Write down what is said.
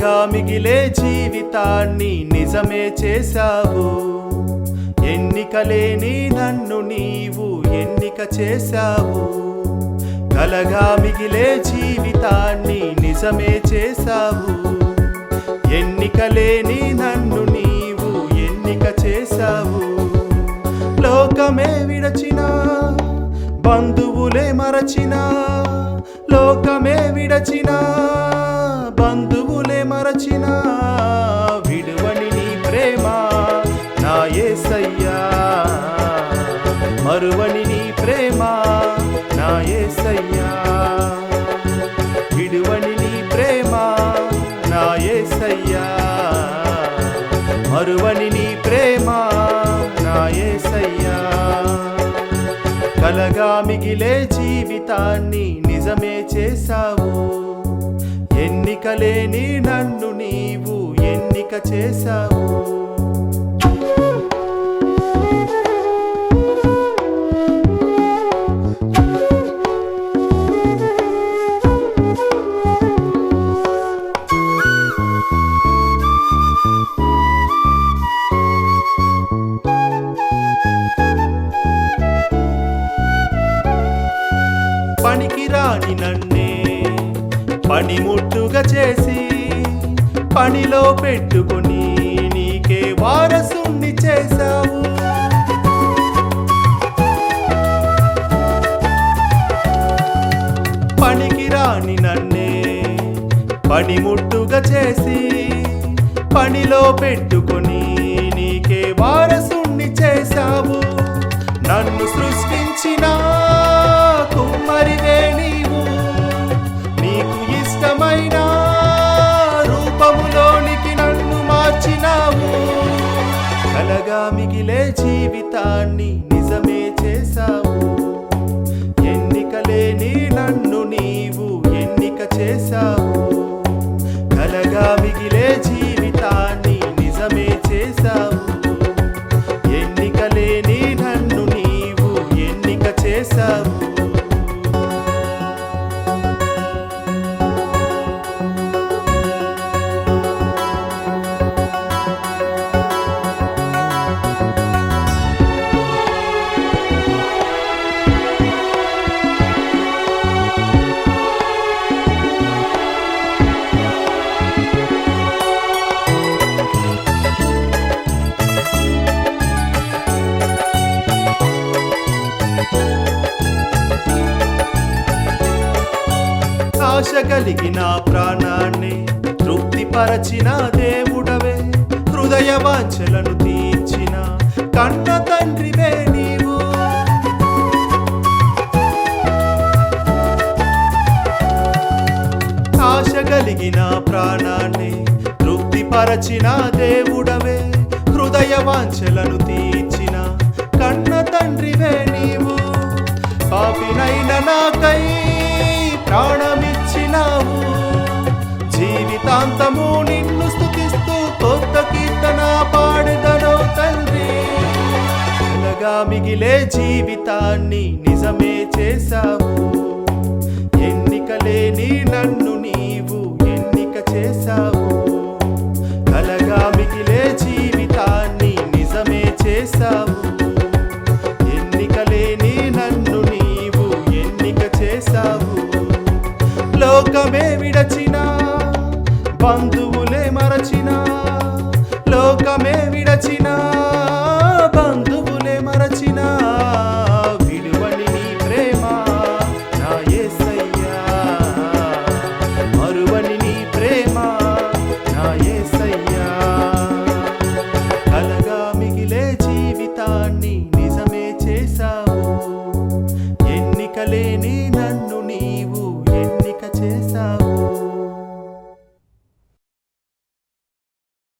కలగా మిగిలే జీవితాన్ని నిజమే చేశావు. ఎన్నికలేని నన్ను నీవు ఎన్నిక చేశావు. కలగా మిగిలే జీవితాన్ని నిజమే చేశావు. ఎన్నికలేని నన్ను నీవు ఎన్నిక చేశావు. లోకమే విడచినా బంధువులే మరచినా, లోకమే విడచినా బంధువులే మరచినా, విడువని నీ ప్రేమ నా యేసయ్యా. మరువని నీ ప్రేమ నా యేసయ్యా. విడువని నీ ప్రేమ నా యేసయ్యా. మరువని నీ ప్రేమ నా యేసయ్యా. కలగా మిగిలే జీవితాన్ని నిజమే చేశావు. ఎన్నికలేని నన్ను నీవు ఎన్నిక చేశావు. పనికిరాని నన్నే పనిముట్టుగా చేసి పనిలో పెట్టుకొని నీకే వారసుణ్ణి చేశావు. పనికిరాని నన్నే పనిముట్టుగా చేసి పనిలో పెట్టుకొని నీకే వారసుణ్ణి చేశావు. నన్ను సృష్టించిన కుమ్మరివే నీవు, నీకు ఇష్టమైన రూపములోనికి నన్ను మార్చినావు. కలగా మిగిలే జీవితాన్ని నిజమే చేశావు. ఎన్నికలేని నన్ను నీవు ఎన్నిక చేశావు. కలగా మిగిలే జీవితాన్ని నిజమే చేశావు. ఎన్నికలేని నన్ను నీవు ఎన్నిక చేశావు. ఆశ కలిగిన ప్రాణాన్ని తృప్తిపరచిన దేవుడవే, హృదయ వాంఛలను తీర్చిన కన్న తండ్రివే నీవు. ఆశ కలిగిన ప్రాణాన్ని తృప్తిపరచిన దేవుడవే, హృదయ వాంఛలను తీర్చిన కన్న తండ్రివే నీవు. పాపినైన నాకై ప్రాణమిచ్చినావు. జీవితాంతము నిన్ను స్తుతిస్తూ కొత్త కీర్తన పాడెదనో తండ్రి. కలగా మిగిలే జీవితాన్ని నిజమే చేశావు. ఎన్నికలేని నన్ను నీవు ఎన్నిక చేశావు. కలగా మిగిలే జీవితాన్ని నిజమే చేశావు.